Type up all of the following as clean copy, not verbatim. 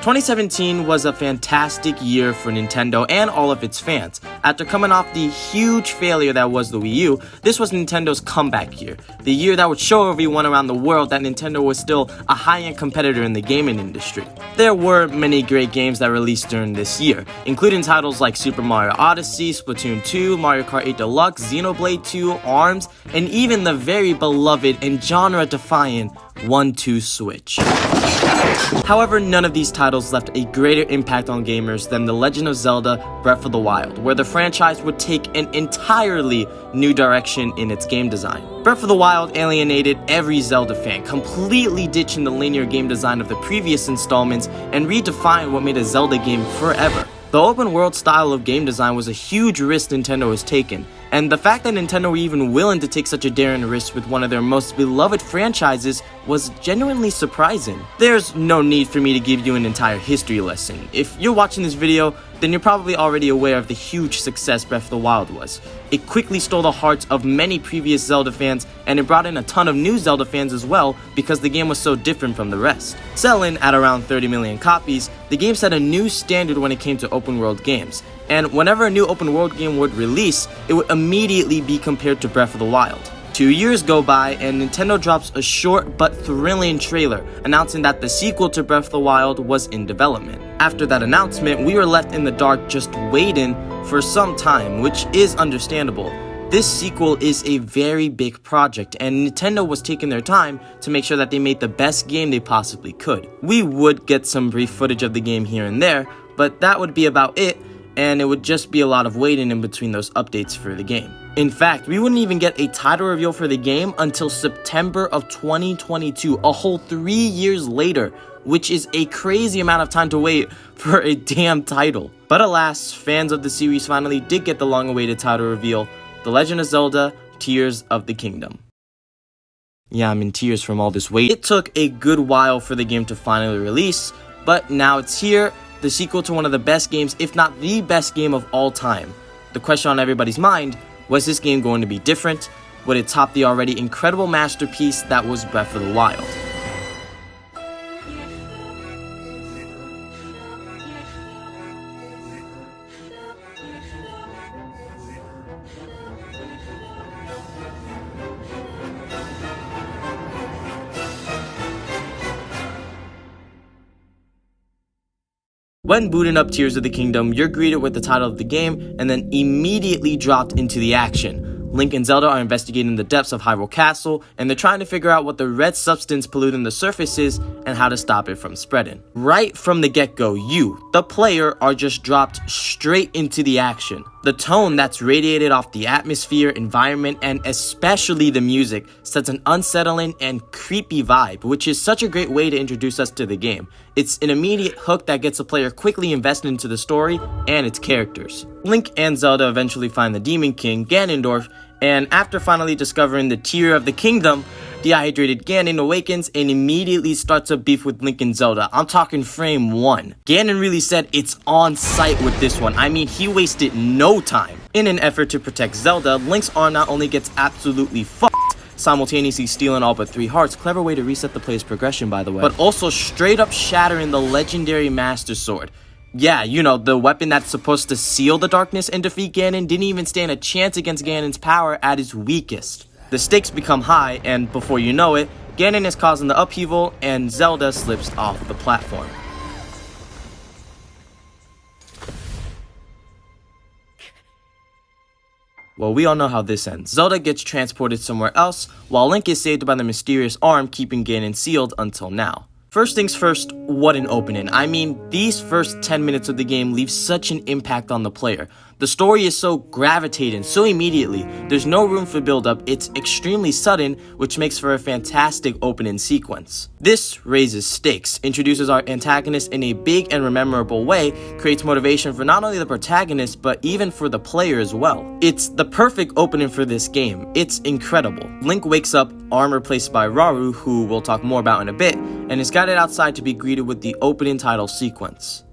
2017 was a fantastic year for Nintendo and all of its fans. After coming off the huge failure that was the Wii U, this was Nintendo's comeback year. The year that would show everyone around the world that Nintendo was still a high-end competitor in the gaming industry. There were many great games that released during this year, including titles like Super Mario Odyssey, Splatoon 2, Mario Kart 8 Deluxe, Xenoblade 2, ARMS, and even the very beloved and genre-defying 1-2 Switch. However, none of these titles left a greater impact on gamers than The Legend of Zelda Breath of the Wild, where the franchise would take an entirely new direction in its game design. Breath of the Wild alienated every Zelda fan, completely ditching the linear game design of the previous installments and redefined what made a Zelda game forever. The open world style of game design was a huge risk Nintendo has taken, and the fact that Nintendo were even willing to take such a daring risk with one of their most beloved franchises was genuinely surprising. There's no need for me to give you an entire history lesson. If you're watching this video, then you're probably already aware of the huge success Breath of the Wild was. It quickly stole the hearts of many previous Zelda fans, and it brought in a ton of new Zelda fans as well because the game was so different from the rest. Selling at around 30 million copies, the game set a new standard when it came to open world games. And whenever a new open world game would release, it would immediately be compared to Breath of the Wild. 2 years go by and Nintendo drops a short but thrilling trailer announcing that the sequel to Breath of the Wild was in development. After that announcement, we were left in the dark just waiting for some time, which is understandable. This sequel is a very big project, and Nintendo was taking their time to make sure that they made the best game they possibly could. We would get some brief footage of the game here and there, but that would be about it, and it would just be a lot of waiting in between those updates for the game. In fact, we wouldn't even get a title reveal for the game until September of 2022, a whole 3 years later, which is a crazy amount of time to wait for a damn title. But alas, fans of the series finally did get the long-awaited title reveal, The Legend of Zelda Tears of the Kingdom. Yeah, I'm in tears from all this wait. It took a good while for the game to finally release, but now it's here, the sequel to one of the best games, if not the best game of all time. The question on everybody's mind, was this game going to be different? Would it top the already incredible masterpiece that was Breath of the Wild? When booting up Tears of the Kingdom, you're greeted with the title of the game and then immediately dropped into the action. Link and Zelda are investigating the depths of Hyrule Castle, and they're trying to figure out what the red substance polluting the surface is and how to stop it from spreading. Right from the get-go, you, the player, are just dropped straight into the action. The tone that's radiated off the atmosphere, environment, and especially the music sets an unsettling and creepy vibe, which is such a great way to introduce us to the game. It's an immediate hook that gets a player quickly invested into the story and its characters. Link and Zelda eventually find the Demon King, Ganondorf, and after finally discovering the Tear of the Kingdom, dehydrated Ganon awakens and immediately starts a beef with Link and Zelda. I'm talking frame 1. Ganon really said it's on site with this one. I mean, he wasted no time. In an effort to protect Zelda, Link's arm not only gets absolutely fucked, simultaneously stealing all but 3 hearts, clever way to reset the player's progression by the way, but also straight up shattering the legendary Master Sword. Yeah, you know, the weapon that's supposed to seal the darkness and defeat Ganon didn't even stand a chance against Ganon's power at its weakest. The stakes become high, and before you know it, Ganon is causing the upheaval and Zelda slips off the platform. Well, we all know how this ends. Zelda gets transported somewhere else, while Link is saved by the mysterious arm keeping Ganon sealed until now. First things first, what an opening. I mean, these first 10 minutes of the game leave such an impact on the player. The story is so gravitating, so immediately, there's no room for build-up, it's extremely sudden, which makes for a fantastic opening sequence. This raises stakes, introduces our antagonist in a big and memorable way, creates motivation for not only the protagonist, but even for the player as well. It's the perfect opening for this game. It's incredible. Link wakes up, arm replaced by Rauru, who we'll talk more about in a bit, and is guided outside to be greeted with the opening title sequence.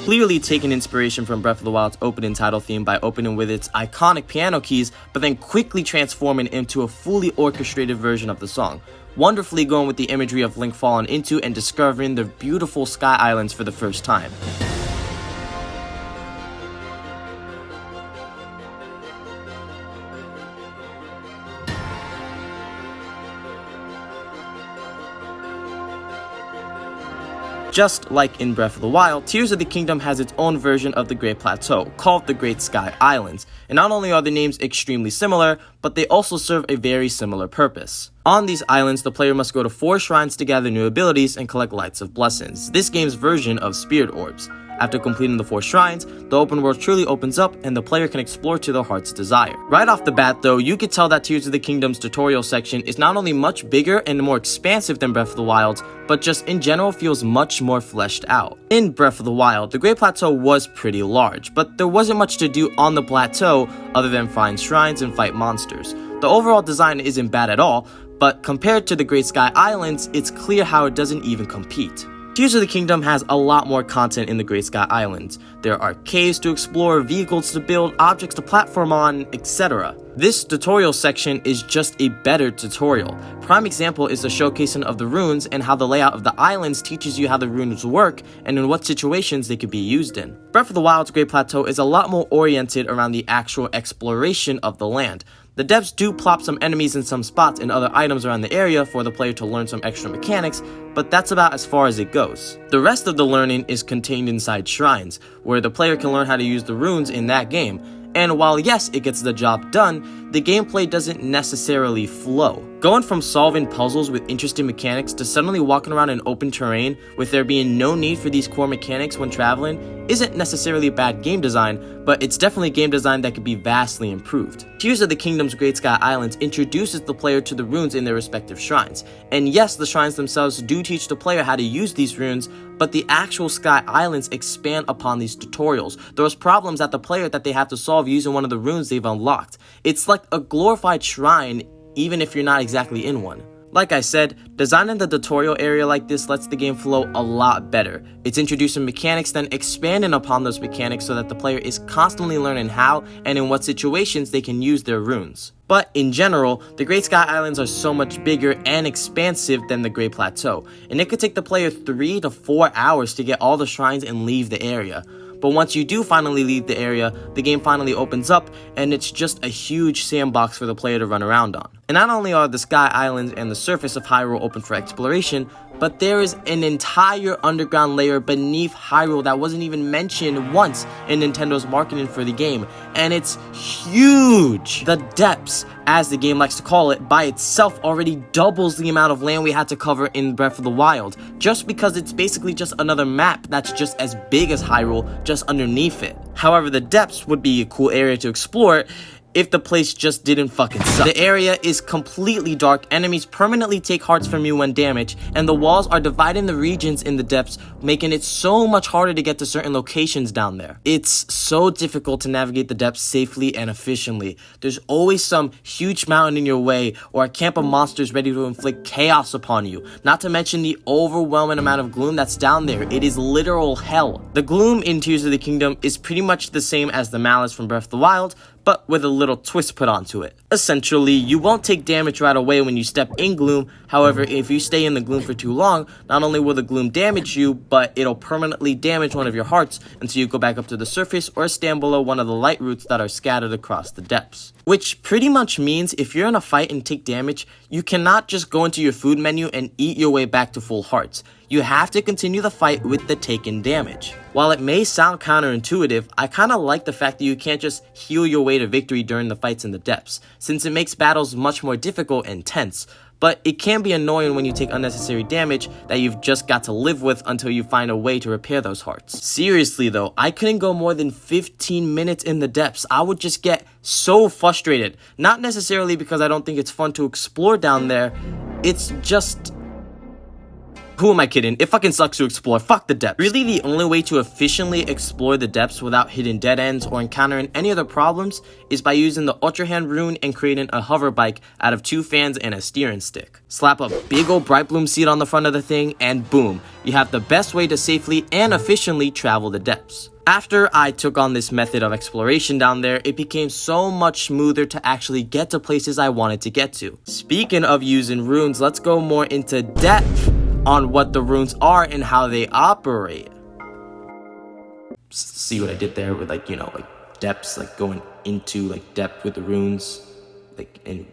clearly taken inspiration from Breath of the Wild's opening title theme by opening with its iconic piano keys, but then quickly transforming into a fully orchestrated version of the song, wonderfully going with the imagery of Link falling into and discovering the beautiful Sky Islands for the first time. Just like in Breath of the Wild, Tears of the Kingdom has its own version of the Great Plateau, called the Great Sky Islands, and not only are the names extremely similar, but they also serve a very similar purpose. On these islands, the player must go to 4 shrines to gather new abilities and collect Lights of Blessings, this game's version of Spirit Orbs. After completing the 4 shrines, the open world truly opens up and the player can explore to their heart's desire. Right off the bat though, you could tell that Tears of the Kingdom's tutorial section is not only much bigger and more expansive than Breath of the Wild's, but just in general feels much more fleshed out. In Breath of the Wild, the Great Plateau was pretty large, but there wasn't much to do on the plateau other than find shrines and fight monsters. The overall design isn't bad at all, but compared to the Great Sky Islands, it's clear how it doesn't even compete. Tears of the Kingdom has a lot more content in the Great Sky Islands. There are caves to explore, vehicles to build, objects to platform on, etc. This tutorial section is just a better tutorial. Prime example is the showcasing of the runes and how the layout of the islands teaches you how the runes work and in what situations they could be used in. Breath of the Wild's Great Plateau is a lot more oriented around the actual exploration of the land. The devs do plop some enemies in some spots and other items around the area for the player to learn some extra mechanics, but that's about as far as it goes. The rest of the learning is contained inside shrines, where the player can learn how to use the runes in that game. And while yes, it gets the job done, the gameplay doesn't necessarily flow. Going from solving puzzles with interesting mechanics to suddenly walking around in open terrain with there being no need for these core mechanics when traveling isn't necessarily bad game design, but it's definitely game design that could be vastly improved. Tears of the Kingdom's Great Sky Islands introduces the player to the runes in their respective shrines. And yes, the shrines themselves do teach the player how to use these runes, but the actual Sky Islands expand upon these tutorials, those problems that the player that they have to solve using one of the runes they've unlocked. It's like a glorified shrine, even if you're not exactly in one. Like I said, designing the tutorial area like this lets the game flow a lot better. It's introducing mechanics, then expanding upon those mechanics so that the player is constantly learning how and in what situations they can use their runes. But in general, the Great Sky Islands are so much bigger and expansive than the Great Plateau, and it could take the player 3 to 4 hours to get all the shrines and leave the area. But once you do finally leave the area, the game finally opens up and it's just a huge sandbox for the player to run around on. And not only are the Sky Islands and the surface of Hyrule open for exploration, but there is an entire underground layer beneath Hyrule that wasn't even mentioned once in Nintendo's marketing for the game, and it's huge! The depths, as the game likes to call it, by itself already doubles the amount of land we had to cover in Breath of the Wild, just because it's basically just another map that's just as big as Hyrule, just underneath it. However, the depths would be a cool area to explore if the place just didn't fucking suck. The area is completely dark, enemies permanently take hearts from you when damaged, and the walls are dividing the regions in the depths, making it so much harder to get to certain locations down there. It's so difficult to navigate the depths safely and efficiently. There's always some huge mountain in your way, or a camp of monsters ready to inflict chaos upon you, not to mention the overwhelming amount of gloom that's down there. It is literal hell. The gloom in Tears of the Kingdom is pretty much the same as the malice from Breath of the Wild, but with a little twist put onto it. Essentially, you won't take damage right away when you step in gloom. However, if you stay in the gloom for too long, not only will the gloom damage you, but it'll permanently damage one of your hearts until you go back up to the surface or stand below one of the light roots that are scattered across the depths. Which pretty much means if you're in a fight and take damage, you cannot just go into your food menu and eat your way back to full hearts. You have to continue the fight with the taken damage. While it may sound counterintuitive, I kinda like the fact that you can't just heal your way to victory during the fights in the depths, since it makes battles much more difficult and tense. But it can be annoying when you take unnecessary damage that you've just got to live with until you find a way to repair those hearts. Seriously though, I couldn't go more than 15 minutes in the depths. I would just get so frustrated. Not necessarily because I don't think it's fun to explore down there, it's just Who am I kidding? It fucking sucks to explore. Fuck the depths. Really, the only way to efficiently explore the depths without hidden dead ends or encountering any other problems is by using the Ultra Hand rune and creating a hover bike out of 2 fans and a steering stick. Slap a big old Bright Bloom seed on the front of the thing and boom, you have the best way to safely and efficiently travel the depths. After I took on this method of exploration down there, it became so much smoother to actually get to places I wanted to get to. Speaking of using runes, let's go more into depth on what the runes are and how they operate. See what I did there with like depths, like going into like depth with the runes, like in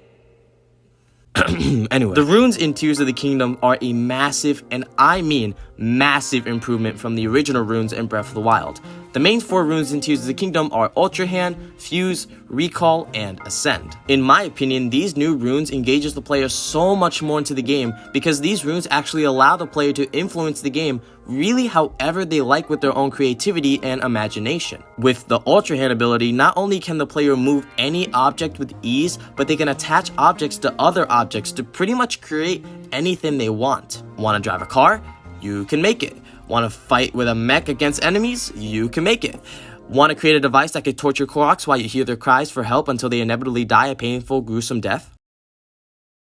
anyway, the runes in Tears of the Kingdom are a massive, and I mean massive, improvement from the original runes in Breath of the Wild. The main 4 runes in Tears of the Kingdom are Ultra Hand, Fuse, Recall, and Ascend. In my opinion, these new runes engages the player so much more into the game because these runes actually allow the player to influence the game really however they like with their own creativity and imagination. With the Ultra Hand ability, not only can the player move any object with ease, but they can attach objects to other objects to pretty much create anything they want. Want to drive a car? You can make it. Want to fight with a mech against enemies? You can make it. Want to create a device that could torture Koroks while you hear their cries for help until they inevitably die a painful, gruesome death?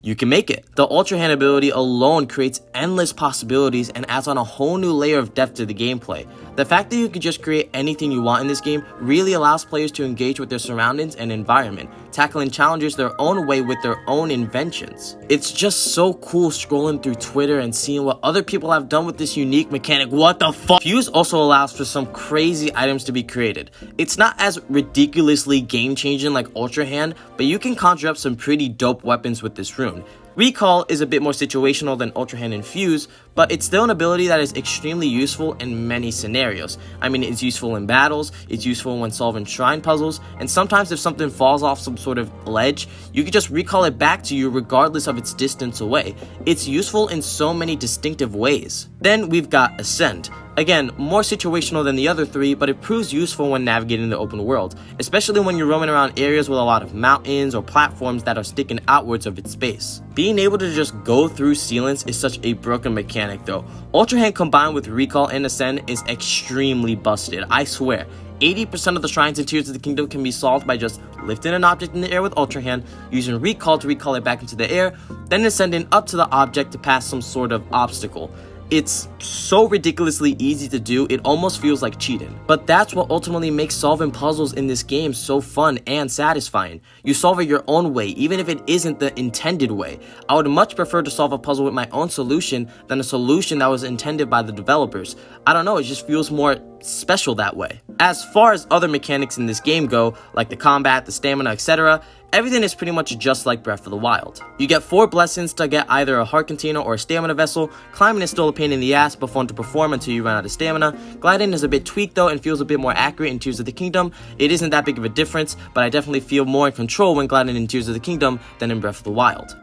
You can make it. The Ultra Hand ability alone creates endless possibilities and adds on a whole new layer of depth to the gameplay. The fact that you can just create anything you want in this game really allows players to engage with their surroundings and environment, tackling challenges their own way with their own inventions. It's just so cool scrolling through Twitter and seeing what other people have done with this unique mechanic. What the fuck? Fuse also allows for some crazy items to be created. It's not as ridiculously game-changing like Ultra Hand, but you can conjure up some pretty dope weapons with this rune. Recall is a bit more situational than Ultra Hand and Fuse, but it's still an ability that is extremely useful in many scenarios. I mean, it's useful in battles, it's useful when solving shrine puzzles, and sometimes if something falls off some sort of ledge, you can just recall it back to you regardless of its distance away. It's useful in so many distinctive ways. Then we've got Ascend. Again, more situational than the other 3, but it proves useful when navigating the open world, especially when you're roaming around areas with a lot of mountains or platforms that are sticking outwards of its base. Being able to just go through ceilings is such a broken mechanic though. Ultra Hand combined with Recall and Ascend is extremely busted, I swear. 80% of the shrines in Tears of the Kingdom can be solved by just lifting an object in the air with Ultra Hand, using Recall to recall it back into the air, then ascending up to the object to pass some sort of obstacle. It's so ridiculously easy to do, it almost feels like cheating. But that's what ultimately makes solving puzzles in this game so fun and satisfying. You solve it your own way, even if it isn't the intended way. I would much prefer to solve a puzzle with my own solution than a solution that was intended by the developers. I don't know, it just feels more special that way. As far as other mechanics in this game go, like the combat, the stamina, etc., everything is pretty much just like Breath of the Wild. You get 4 blessings to get either a heart container or a stamina vessel. Climbing is still a pain in the ass, but fun to perform until you run out of stamina. Gliding is a bit tweaked though and feels a bit more accurate in Tears of the Kingdom. It isn't that big of a difference, but I definitely feel more in control when gliding in Tears of the Kingdom than in Breath of the Wild.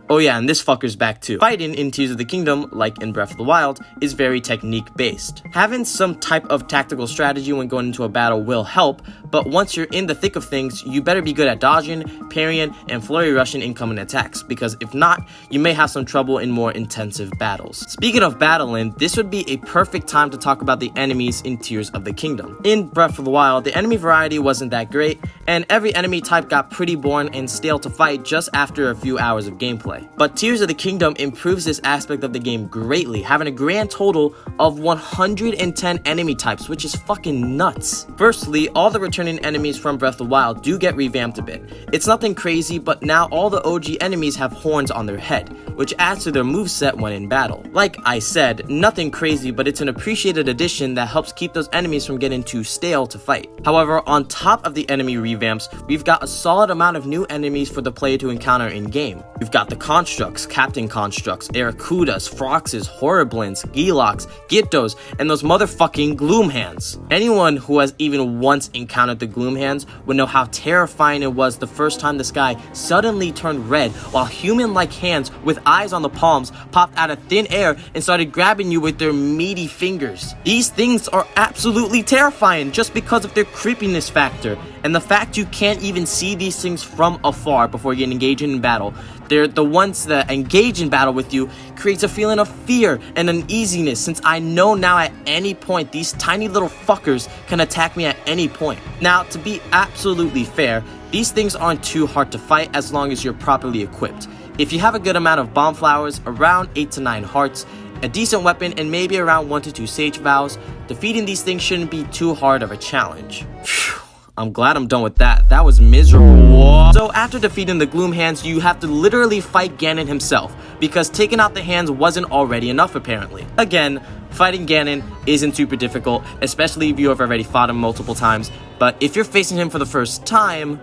Oh yeah, and this fucker's back too. Fighting in Tears of the Kingdom, like in Breath of the Wild, is very technique based. Having some type of tactical strategy when going into a battle will help, but once you're in the thick of things, you better be good at dodging, parrying, and flurry rushing incoming attacks, because if not, you may have some trouble in more intensive battles. Speaking of battling, this would be a perfect time to talk about the enemies in Tears of the Kingdom. In Breath of the Wild, the enemy variety wasn't that great, and every enemy type got pretty boring and stale to fight just after a few hours of gameplay. But Tears of the Kingdom improves this aspect of the game greatly, having a grand total of 110 enemy types, which is fucking nuts. Firstly, all the returning enemies from Breath of the Wild do get revamped a bit. It's nothing crazy, but now all the OG enemies have horns on their head, which adds to their moveset when in battle. Like I said, nothing crazy, but it's an appreciated addition that helps keep those enemies from getting too stale to fight. However, on top of the enemy revamps, we've got a solid amount of new enemies for the player to encounter in game. We've got the Constructs, Captain Constructs, Aracudas, Froxes, Horriblins, Gilox, Gyptos, and those motherfucking Gloom Hands. Anyone who has even once encountered the Gloom Hands would know how terrifying it was the first time the sky suddenly turned red while human-like hands with eyes on the palms popped out of thin air and started grabbing you with their meaty fingers. These things are absolutely terrifying just because of their creepiness factor, and the fact you can't even see these things from afar before you engage in battle. They're the ones that engage in battle with you creates a feeling of fear and uneasiness, since I know now at any point these tiny little fuckers can attack me at any point. Now, to be absolutely fair, these things aren't too hard to fight as long as you're properly equipped. If you have a good amount of bomb flowers, around 8 to 9 hearts, a decent weapon, and maybe around 1 to 2 sage vows, defeating these things shouldn't be too hard of a challenge. Phew. I'm glad I'm done with that. That was miserable. So after defeating the Gloom Hands, you have to literally fight Ganon himself, because taking out the hands wasn't already enough apparently. Again, fighting Ganon isn't super difficult, especially if you have already fought him multiple times, but if you're facing him for the first time...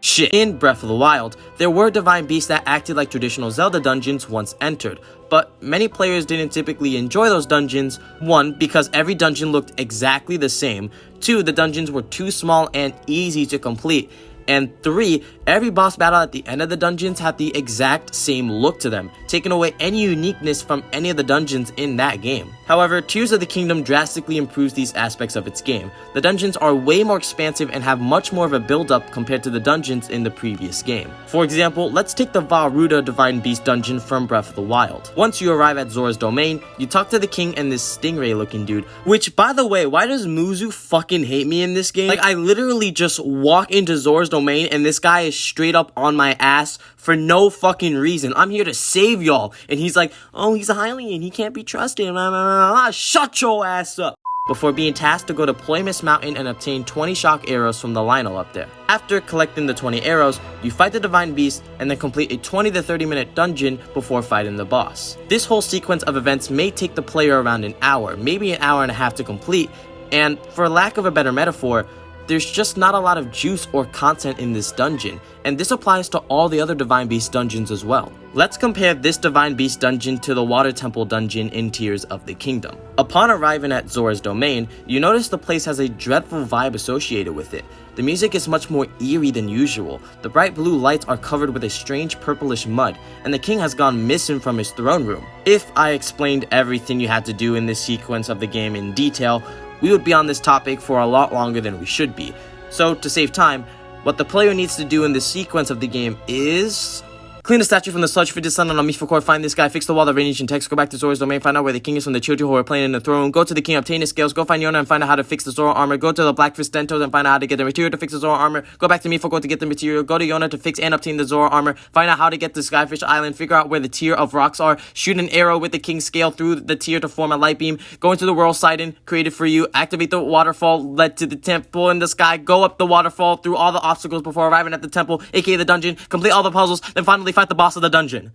Shit. In Breath of the Wild, there were divine beasts that acted like traditional Zelda dungeons once entered, but many players didn't typically enjoy those dungeons. 1, because every dungeon looked exactly the same. 2, the dungeons were too small and easy to complete. And 3, every boss battle at the end of the dungeons had the exact same look to them, taking away any uniqueness from any of the dungeons in that game. However, Tears of the Kingdom drastically improves these aspects of its game. The dungeons are way more expansive and have much more of a build-up compared to the dungeons in the previous game. For example, let's take the Vah Ruta Divine Beast dungeon from Breath of the Wild. Once you arrive at Zora's domain, you talk to the king and this stingray looking dude, which, by the way, why does Muzu fucking hate me in this game? Like, I literally just walk into Zora's domain and this guy is straight up on my ass for no fucking reason. I'm here to save y'all, and he's like, oh, he's a Hylian, he can't be trusted, blah, blah, blah, blah. Shut your ass up. Before being tasked to go to Ploymus Mountain and obtain 20 shock arrows from the Lionel up there. After collecting the 20 arrows, you fight the Divine Beast and then complete a 20 to 30 minute dungeon before fighting the boss. This whole sequence of events may take the player around an hour, maybe an hour and a half to complete, and for lack of a better metaphor, there's just not a lot of juice or content in this dungeon, and this applies to all the other Divine Beast dungeons as well. Let's compare this Divine Beast dungeon to the Water Temple dungeon in Tears of the Kingdom. Upon arriving at Zora's domain, you notice the place has a dreadful vibe associated with it. The music is much more eerie than usual, the bright blue lights are covered with a strange purplish mud, and the king has gone missing from his throne room. If I explained everything you had to do in this sequence of the game in detail, we would be on this topic for a lot longer than we should be. So, to save time, what the player needs to do in this sequence of the game is... Clean the statue from the sludge, fit the sun on a Mifakor, find this guy, fix the wall that radiation text, go back to Zora's domain, find out where the king is from the children who are playing in the throne room, go to the king, obtain his scales, go find Yona and find out how to fix the Zora armor, go to the Black Fist Dentos and find out how to get the material to fix the Zora armor, go back to Mifakor to get the material, go to Yona to fix and obtain the Zora armor, find out how to get to Skyfish Island, figure out where the tier of rocks are, shoot an arrow with the king's scale through the tier to form a light beam, go into the world Sidon created for you, activate the waterfall led to the temple in the sky, go up the waterfall through all the obstacles before arriving at the temple, aka the dungeon, complete all the puzzles, then finally fight the boss of the dungeon.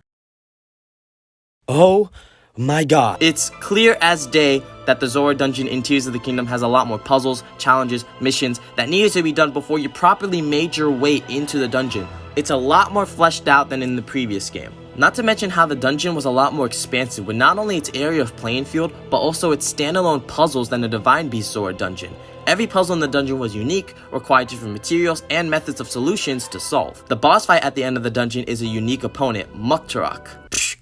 Oh my god. It's clear as day that the Zora dungeon in Tears of the Kingdom has a lot more puzzles, challenges, missions that needed to be done before you properly made your way into the dungeon. It's a lot more fleshed out than in the previous game. Not to mention how the dungeon was a lot more expansive with not only its area of playing field, but also its standalone puzzles than the Divine Beast Zora dungeon. Every puzzle in the dungeon was unique, required different materials and methods of solutions to solve. The boss fight at the end of the dungeon is a unique opponent, Muktarak.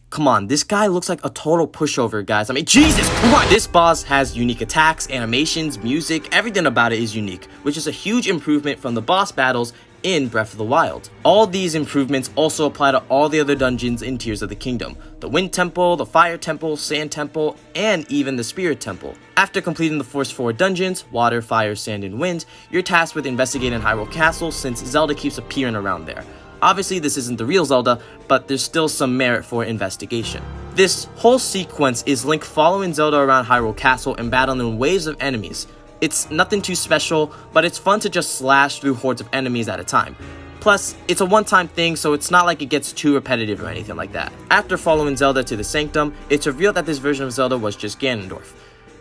Come on, this guy looks like a total pushover, guys. I mean, Jesus Christ! This boss has unique attacks, animations, music, everything about it is unique, which is a huge improvement from the boss battles in Breath of the Wild. All these improvements also apply to all the other dungeons in Tears of the Kingdom. The Wind Temple, the Fire Temple, Sand Temple, and even the Spirit Temple. After completing the first 4 dungeons, Water, Fire, Sand, and Wind, you're tasked with investigating Hyrule Castle since Zelda keeps appearing around there. Obviously, this isn't the real Zelda, but there's still some merit for investigation. This whole sequence is Link following Zelda around Hyrule Castle and battling waves of enemies. It's nothing too special, but it's fun to just slash through hordes of enemies at a time. Plus, it's a one-time thing, so it's not like it gets too repetitive or anything like that. After following Zelda to the Sanctum, it's revealed that this version of Zelda was just Ganondorf.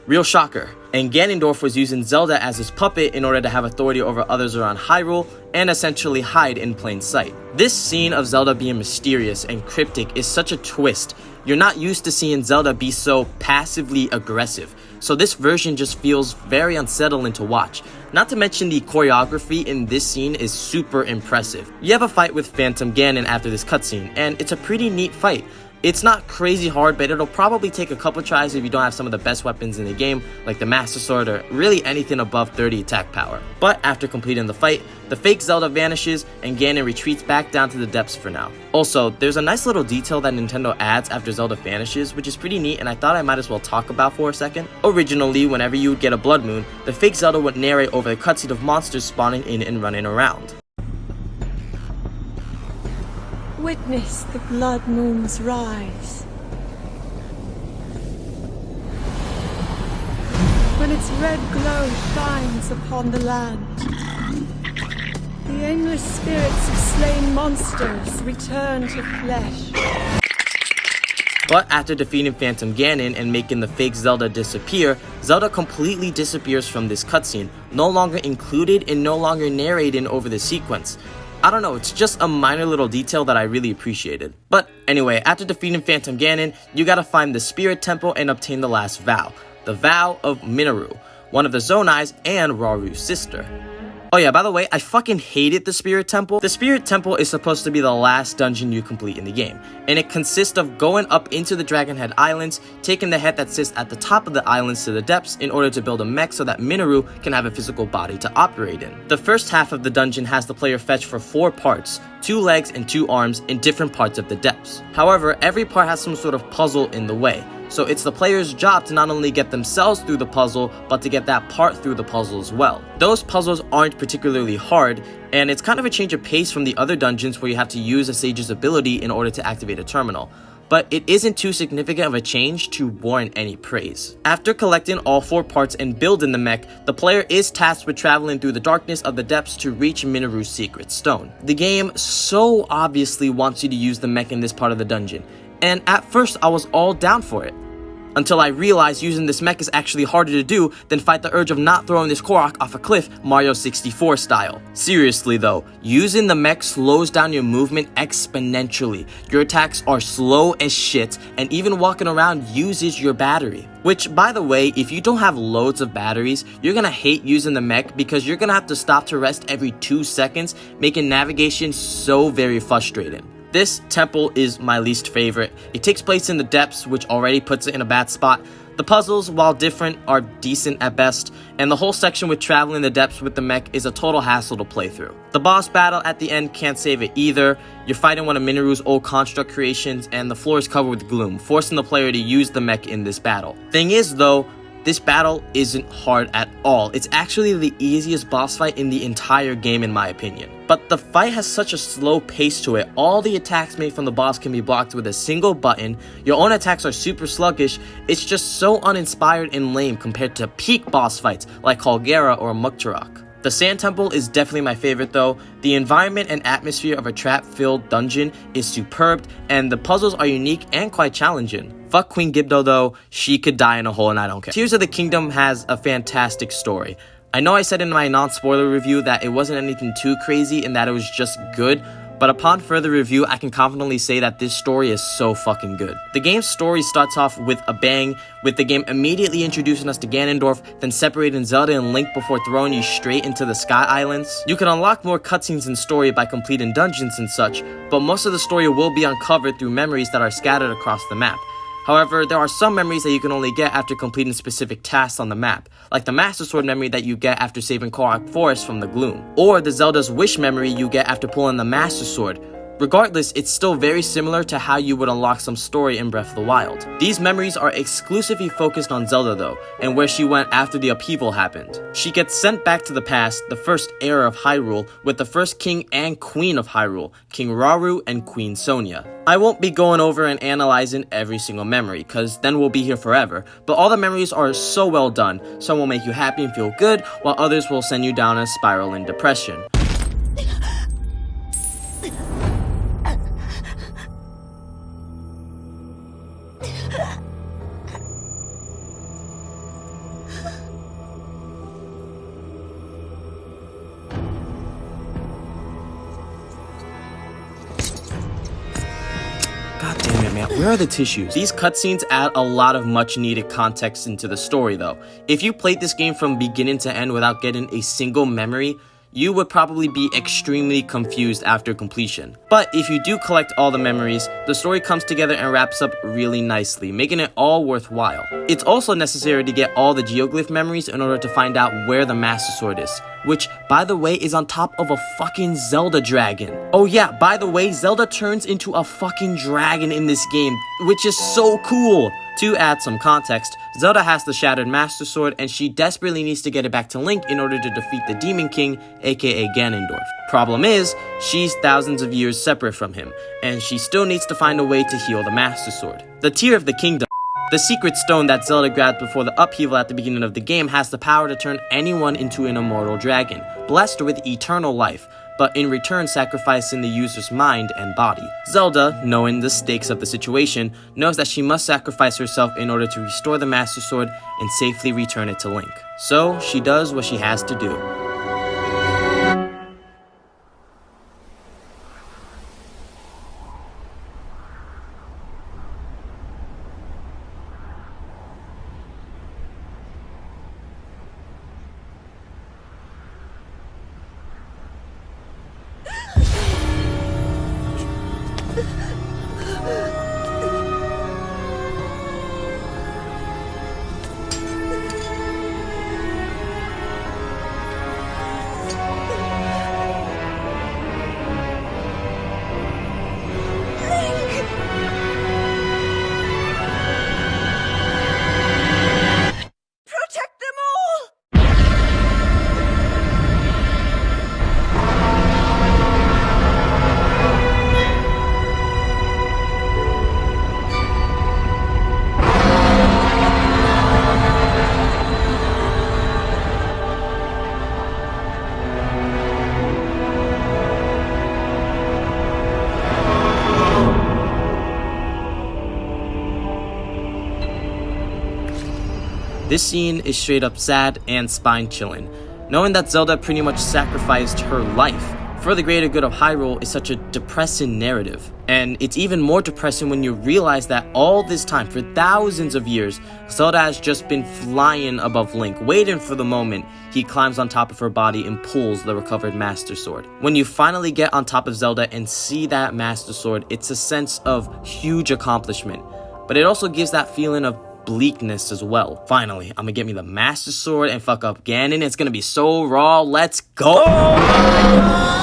Real shocker. And Ganondorf was using Zelda as his puppet in order to have authority over others around Hyrule and essentially hide in plain sight. This scene of Zelda being mysterious and cryptic is such a twist. You're not used to seeing Zelda be so passively aggressive. so this version just feels very unsettling to watch. Not to mention the choreography in this scene is super impressive. You have a fight with Phantom Ganon after this cutscene, and it's a pretty neat fight. It's not crazy hard, but it'll probably take a couple tries if you don't have some of the best weapons in the game, like the Master Sword or really anything above 30 attack power. But after completing the fight, the fake Zelda vanishes and Ganon retreats back down to the depths for now. Also, there's a nice little detail that Nintendo adds after Zelda vanishes, which is pretty neat and I thought I might as well talk about for a second. Originally, whenever you would get a Blood Moon, the fake Zelda would narrate over the cutscene of monsters spawning in and running around. Witness the blood moon's rise. When its red glow shines upon the land, the aimless spirits of slain monsters return to flesh. But after defeating Phantom Ganon and making the fake Zelda disappear, Zelda completely disappears from this cutscene, no longer included and no longer narrated over the sequence. I don't know, it's just a minor little detail that I really appreciated. But anyway, after defeating Phantom Ganon, you gotta find the Spirit Temple and obtain the last vow. The Vow of Minoru, one of the Zonai's and Raru's sister. Oh yeah, by the way, I fucking hated the Spirit Temple. The Spirit Temple is supposed to be the last dungeon you complete in the game, and it consists of going up into the Dragon Head Islands, taking the head that sits at the top of the islands to the depths in order to build a mech so that Minoru can have a physical body to operate in. The first half of the dungeon has the player fetch for 4 parts, 2 legs and 2 arms in different parts of the depths. However, every part has some sort of puzzle in the way. So it's the player's job to not only get themselves through the puzzle, but to get that part through the puzzle as well. Those puzzles aren't particularly hard, and it's kind of a change of pace from the other dungeons where you have to use a sage's ability in order to activate a terminal. But it isn't too significant of a change to warrant any praise. After collecting all 4 parts and building the mech, the player is tasked with traveling through the darkness of the depths to reach Minoru's secret stone. The game so obviously wants you to use the mech in this part of the dungeon, and at first I was all down for it. Until I realized using this mech is actually harder to do than fight the urge of not throwing this Korok off a cliff Mario 64 style. Seriously though, using the mech slows down your movement exponentially. Your attacks are slow as shit, and even walking around uses your battery. Which, by the way, if you don't have loads of batteries, you're gonna hate using the mech because you're gonna have to stop to rest every 2 seconds, making navigation so very frustrating. This temple is my least favorite. It takes place in the depths, which already puts it in a bad spot. The puzzles, while different, are decent at best, and the whole section with traveling the depths with the mech is a total hassle to play through. The boss battle at the end can't save it either. You're fighting one of Minoru's old construct creations, and the floor is covered with gloom, forcing the player to use the mech in this battle. Thing is though, this battle isn't hard at all. It's actually the easiest boss fight in the entire game in my opinion. But the fight has such a slow pace to it. All the attacks made from the boss can be blocked with a single button. Your own attacks are super sluggish. It's just so uninspired and lame compared to peak boss fights like Kalgera or Muktarok. The Sand Temple is definitely my favorite though. The environment and atmosphere of a trap-filled dungeon is superb, and the puzzles are unique and quite challenging. Fuck Queen Gibdo though, she could die in a hole and I don't care. Tears of the Kingdom has a fantastic story. I know I said in my non-spoiler review that it wasn't anything too crazy and that it was just good, but upon further review, I can confidently say that this story is so fucking good. The game's story starts off with a bang, with the game immediately introducing us to Ganondorf, then separating Zelda and Link before throwing you straight into the Sky Islands. You can unlock more cutscenes and story by completing dungeons and such, but most of the story will be uncovered through memories that are scattered across the map. However, there are some memories that you can only get after completing specific tasks on the map, like the Master Sword memory that you get after saving Korok Forest from the gloom, or the Zelda's Wish memory you get after pulling the Master Sword. Regardless, it's still very similar to how you would unlock some story in Breath of the Wild. These memories are exclusively focused on Zelda though, and where she went after the upheaval happened. She gets sent back to the past, the first era of Hyrule, with the first king and queen of Hyrule, King Rauru and Queen Sonia. I won't be going over and analyzing every single memory, cause then we'll be here forever, but all the memories are so well done. Some will make you happy and feel good, while others will send you down a spiral in depression. God damn it, man, where are the tissues? These cutscenes add a lot of much needed context into the story though. If you played this game from beginning to end without getting a single memory, you would probably be extremely confused after completion. But if you do collect all the memories, the story comes together and wraps up really nicely, making it all worthwhile. It's also necessary to get all the geoglyph memories in order to find out where the Master Sword is, which, by the way, is on top of a fucking Zelda dragon. Oh yeah, by the way, Zelda turns into a fucking dragon in this game, which is so cool. To add some context, Zelda has the Shattered Master Sword and she desperately needs to get it back to Link in order to defeat the Demon King, aka Ganondorf. Problem is, she's thousands of years separate from him, and she still needs to find a way to heal the Master Sword. The Tear of the Kingdom, the secret stone that Zelda grabbed before the upheaval at the beginning of the game, has the power to turn anyone into an immortal dragon, blessed with eternal life, but in return sacrificing the user's mind and body. Zelda, knowing the stakes of the situation, knows that she must sacrifice herself in order to restore the Master Sword and safely return it to Link. So she does what she has to do. This scene is straight up sad and spine-chilling. Knowing that Zelda pretty much sacrificed her life for the greater good of Hyrule is such a depressing narrative. And it's even more depressing when you realize that all this time, for thousands of years, Zelda has just been flying above Link, waiting for the moment he climbs on top of her body and pulls the recovered Master Sword. When you finally get on top of Zelda and see that Master Sword, it's a sense of huge accomplishment. But it also gives that feeling of bleakness as well. Finally, I'm gonna get me the Master Sword and fuck up Ganon. It's gonna be so raw. Let's go!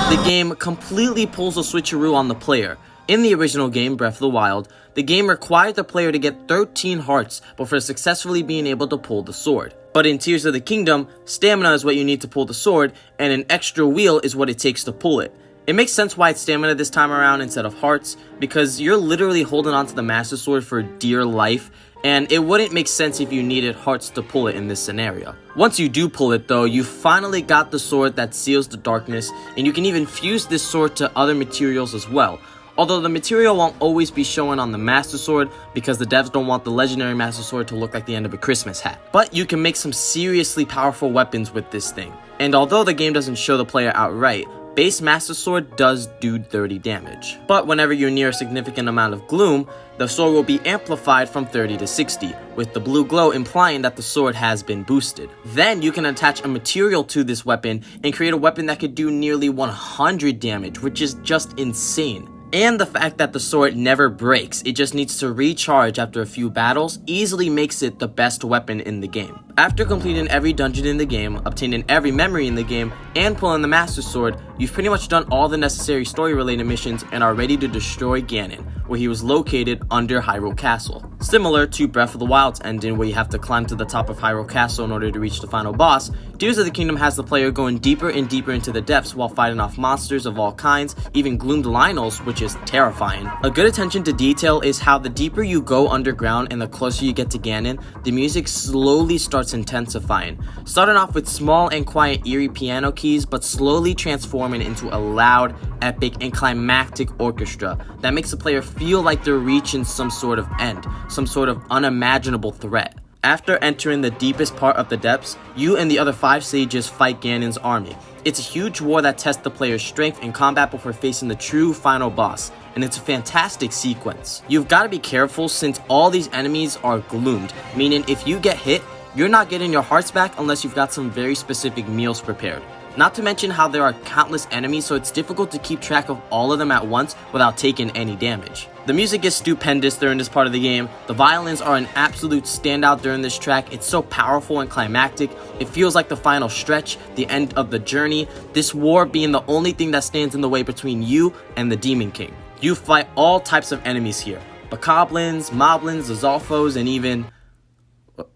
The game completely pulls a switcheroo on the player. In the original game, Breath of the Wild, the game required the player to get 13 hearts before successfully being able to pull the sword. But in Tears of the Kingdom, stamina is what you need to pull the sword, and an extra wheel is what it takes to pull it. It makes sense why it's stamina this time around instead of hearts, because you're literally holding onto the Master Sword for dear life, and it wouldn't make sense if you needed hearts to pull it in this scenario. Once you do pull it though, you finally got the sword that seals the darkness, and you can even fuse this sword to other materials as well. Although the material won't always be showing on the Master Sword because the devs don't want the legendary Master Sword to look like the end of a Christmas hat. But you can make some seriously powerful weapons with this thing. And although the game doesn't show the player outright, base Master Sword does do 30 damage. But whenever you're near a significant amount of gloom, the sword will be amplified from 30 to 60, with the blue glow implying that the sword has been boosted. Then you can attach a material to this weapon and create a weapon that could do nearly 100 damage, which is just insane. And the fact that the sword never breaks, it just needs to recharge after a few battles, easily makes it the best weapon in the game. After completing every dungeon in the game, obtaining every memory in the game, and pulling the Master Sword, you've pretty much done all the necessary story-related missions and are ready to destroy Ganon, where he was located under Hyrule Castle. Similar to Breath of the Wild's ending, where you have to climb to the top of Hyrule Castle in order to reach the final boss, Tears of the Kingdom has the player going deeper and deeper into the depths while fighting off monsters of all kinds, even gloomed Lynels, which is terrifying. A good attention to detail is how the deeper you go underground and the closer you get to Ganon, the music slowly starts intensifying, starting off with small and quiet eerie piano keys, but slowly transforming into a loud, epic, and climactic orchestra that makes the player feel like they're reaching some sort of end, some sort of unimaginable threat. After entering the deepest part of the depths, you and the other 5 sages fight Ganon's army. It's a huge war that tests the player's strength in combat before facing the true final boss, and it's a fantastic sequence. You've got to be careful since all these enemies are gloomed, meaning if you get hit, you're not getting your hearts back unless you've got some very specific meals prepared. Not to mention how there are countless enemies, so it's difficult to keep track of all of them at once without taking any damage. The music is stupendous during this part of the game. The violins are an absolute standout during this track. It's so powerful and climactic. It feels like the final stretch, the end of the journey, this war being the only thing that stands in the way between you and the Demon King. You fight all types of enemies here. Bokoblins, Moblins, Zolfos, and even...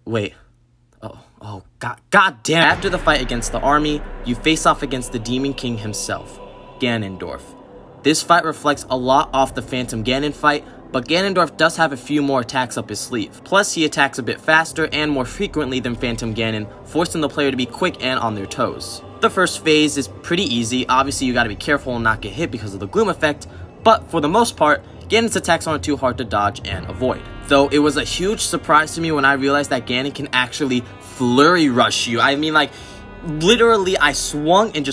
Wait. Oh, God damn. After the fight against the army, you face off against the Demon King himself, Ganondorf. This fight reflects a lot off the Phantom Ganon fight, but Ganondorf does have a few more attacks up his sleeve. Plus, he attacks a bit faster and more frequently than Phantom Ganon, forcing the player to be quick and on their toes. The first phase is pretty easy. Obviously, you gotta be careful and not get hit because of the gloom effect, but for the most part, Ganon's attacks aren't too hard to dodge and avoid. Though it was a huge surprise to me when I realized that Ganon can actually flurry rush you. I mean, like, literally I swung and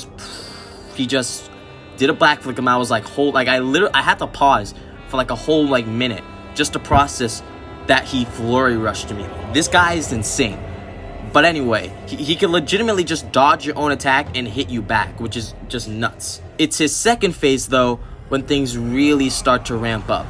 he just did a backflip and I was like, I had to pause for like a whole minute just to process that he flurry rushed me. This guy is insane. But anyway, he can legitimately just dodge your own attack and hit you back, which is just nuts. It's his second phase though, when things really start to ramp up.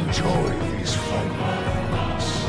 Enjoy these fun moments.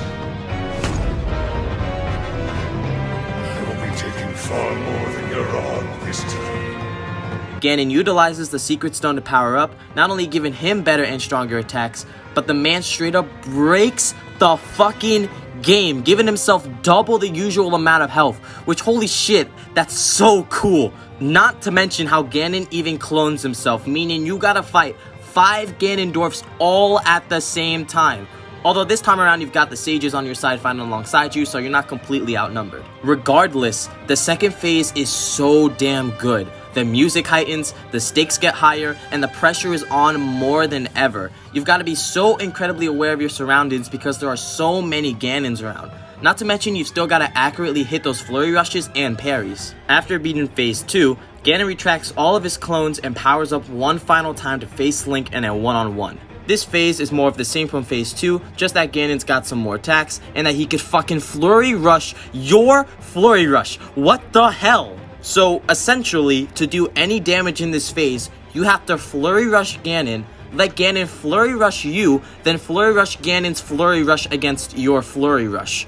You'll be taking far more than you're on this time. Ganon utilizes the Secret Stone to power up, not only giving him better and stronger attacks, but the man straight up breaks the fucking game, giving himself double the usual amount of health, which, holy shit, that's so cool. Not to mention how Ganon even clones himself, meaning you gotta fight 5 Ganondorfs all at the same time. Although this time around you've got the sages on your side fighting alongside you, so you're not completely outnumbered. Regardless, the second phase is so damn good. The music heightens, the stakes get higher, and the pressure is on more than ever. You've got to be so incredibly aware of your surroundings because there are so many Ganons around. Not to mention you've still got to accurately hit those flurry rushes and parries. After beating phase 2, Ganon retracts all of his clones and powers up one final time to face Link in a one-on-one. This phase is more of the same from phase 2, just that Ganon's got some more attacks and that he could fucking flurry rush your flurry rush. What the hell? So essentially, to do any damage in this phase, you have to flurry rush Ganon, let Ganon flurry rush you, then flurry rush Ganon's flurry rush against your flurry rush.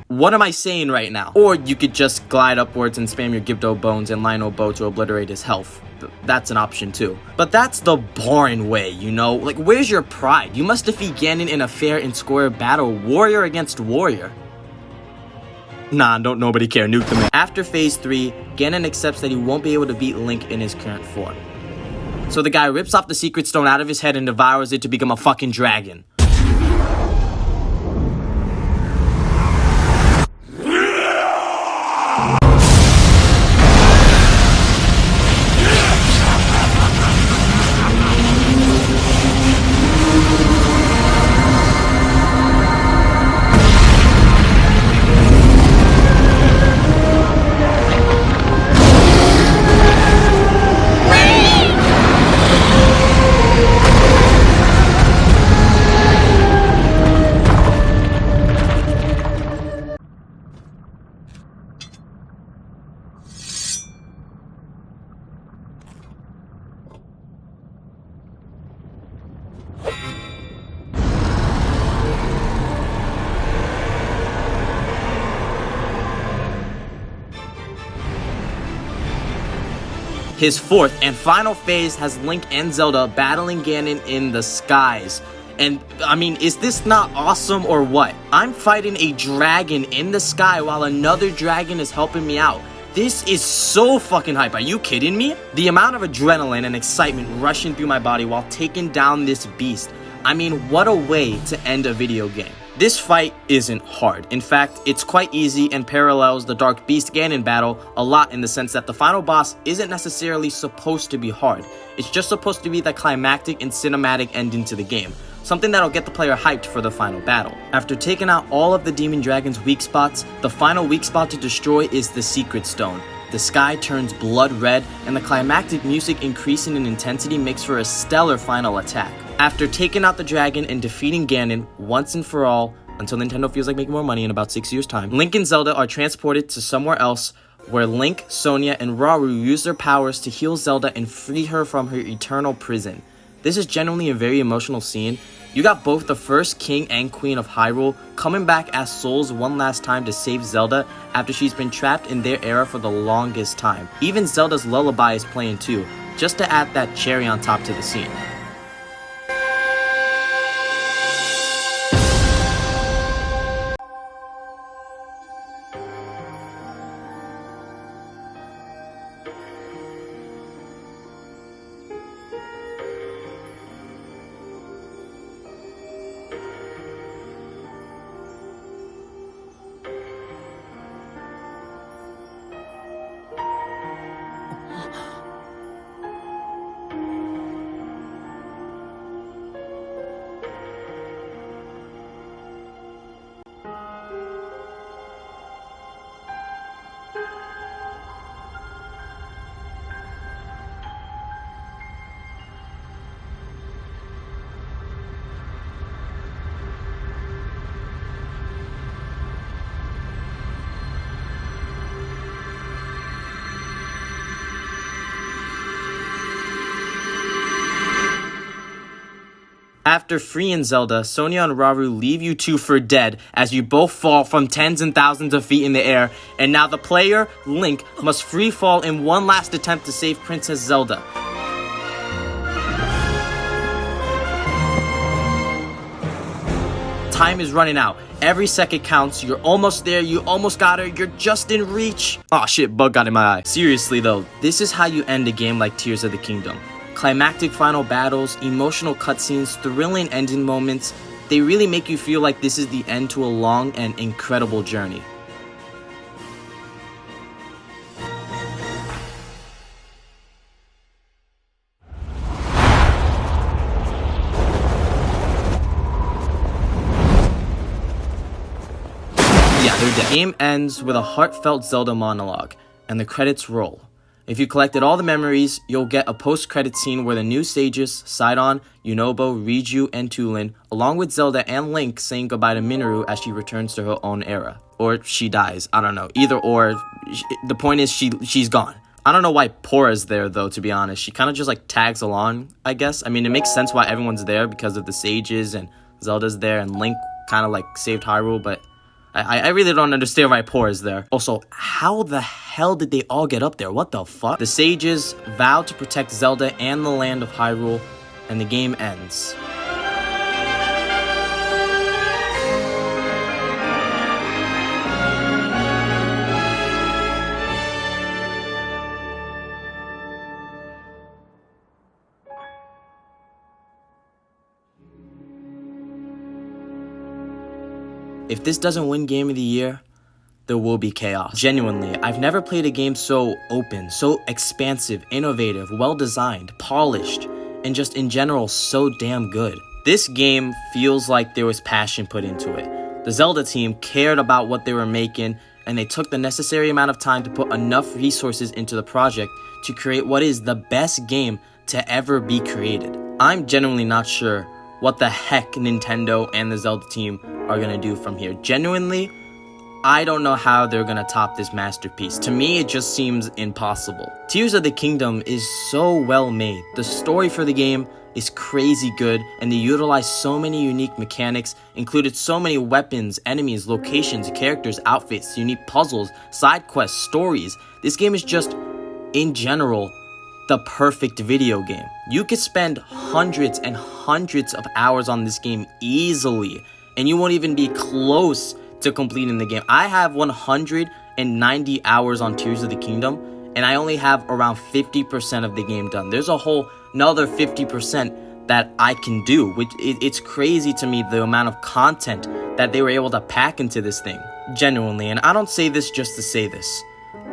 What am I saying right now? Or you could just glide upwards and spam your Gibdo Bones and Lino Bow to obliterate his health. That's an option too. But that's the boring way, you know? Like, where's your pride? You must defeat Ganon in a fair and square battle, warrior against warrior. Nah, don't nobody care, nuke the man. After phase 3, Ganon accepts that he won't be able to beat Link in his current form. So the guy rips off the Secret Stone out of his head and devours it to become a fucking dragon. His fourth and final phase has Link and Zelda battling Ganon in the skies. And, I mean, is this not awesome or what? I'm fighting a dragon in the sky while another dragon is helping me out. This is so fucking hype. Are you kidding me? The amount of adrenaline and excitement rushing through my body while taking down this beast. I mean, what a way to end a video game. This fight isn't hard. In fact, it's quite easy and parallels the Dark Beast Ganon battle a lot in the sense that the final boss isn't necessarily supposed to be hard. It's just supposed to be the climactic and cinematic ending to the game. Something that'll get the player hyped for the final battle. After taking out all of the Demon Dragon's weak spots, the final weak spot to destroy is the Secret Stone. The sky turns blood red, and the climactic music increasing in intensity makes for a stellar final attack. After taking out the dragon and defeating Ganon once and for all, until Nintendo feels like making more money in about 6 years' time, Link and Zelda are transported to somewhere else, where Link, Sonia, and Rauru use their powers to heal Zelda and free her from her eternal prison. This is genuinely a very emotional scene. You got both the first king and queen of Hyrule coming back as souls one last time to save Zelda after she's been trapped in their era for the longest time. Even Zelda's lullaby is playing too, just to add that cherry on top to the scene. After freeing Zelda, Sonia and Rauru leave you two for dead as you both fall from tens and thousands of feet in the air, and now the player, Link, must free fall in one last attempt to save Princess Zelda. Time is running out. Every second counts. You're almost there. You almost got her. You're just in reach. Aw shit, bug got in my eye. Seriously though, this is how you end a game like Tears of the Kingdom. Climactic final battles, emotional cutscenes, thrilling ending moments, they really make you feel like this is the end to a long and incredible journey. Yeah, they're dead. The game ends with a heartfelt Zelda monologue, and the credits roll. If you collected all the memories, you'll get a post-credit scene where the new sages, Sidon, Yunobo, Riju, and Tulin, along with Zelda and Link, saying goodbye to Minoru as she returns to her own era. Or she dies, I don't know. Either or, the point is she's gone. I don't know why Pora's there though, to be honest. She kind of just like tags along, I guess. I mean, it makes sense why everyone's there because of the sages and Zelda's there and Link kind of like saved Hyrule, but I really don't understand why Pora's there. Also, how the hell did they all get up there? What the fuck? The sages vow to protect Zelda and the land of Hyrule, and the game ends. If this doesn't win Game of the Year, there will be chaos. Genuinely, I've never played a game so open, so expansive, innovative, well-designed, polished, and just in general so damn good. This game feels like there was passion put into it. The Zelda team cared about what they were making, and they took the necessary amount of time to put enough resources into the project to create what is the best game to ever be created. I'm genuinely not sure what the heck Nintendo and the Zelda team are gonna do from here. Genuinely, I don't know how they're gonna top this masterpiece. To me, it just seems impossible. Tears of the Kingdom is so well made. The story for the game is crazy good, and they utilize so many unique mechanics, included so many weapons, enemies, locations, characters, outfits, unique puzzles, side quests, stories. This game is just, in general, the perfect video game. You could spend hundreds and hundreds of hours on this game easily, and you won't even be close to completing the game. I have 190 hours on Tears of the Kingdom, and I only have around 50% of the game done. There's a whole another 50% that I can do, which it's crazy to me, the amount of content that they were able to pack into this thing, genuinely. And I don't say this just to say this.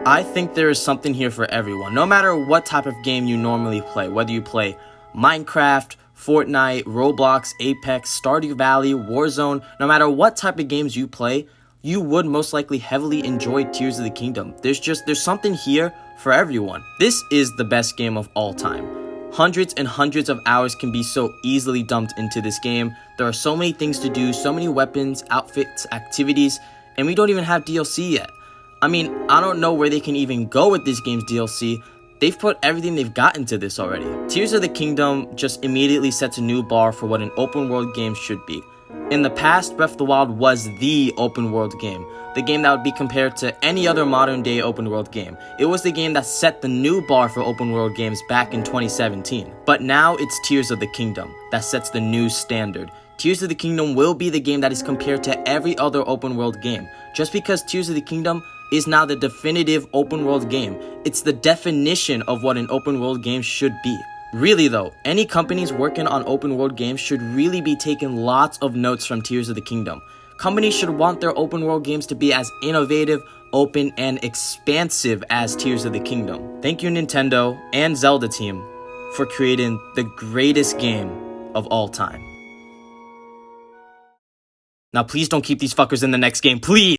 I think there is something here for everyone, no matter what type of game you normally play, whether you play Minecraft, Fortnite, Roblox, Apex, Stardew Valley, Warzone. No matter what type of games you play, you would most likely heavily enjoy Tears of the Kingdom. There's something here for everyone. This is the best game of all time. Hundreds and hundreds of hours can be so easily dumped into this game. There are so many things to do, so many weapons, outfits, activities, and we don't even have DLC yet. I mean, I don't know where they can even go with this game's DLC. They've put everything they've got into this already. Tears of the Kingdom just immediately sets a new bar for what an open world game should be. In the past, Breath of the Wild was the open world game. The game that would be compared to any other modern day open world game. It was the game that set the new bar for open world games back in 2017. But now it's Tears of the Kingdom that sets the new standard. Tears of the Kingdom will be the game that is compared to every other open world game. Just because Tears of the Kingdom is now the definitive open world game. It's the definition of what an open world game should be. Really though, any companies working on open world games should really be taking lots of notes from Tears of the Kingdom. Companies should want their open world games to be as innovative, open, and expansive as Tears of the Kingdom. Thank you Nintendo and Zelda team for creating the greatest game of all time. Now please don't keep these fuckers in the next game, please!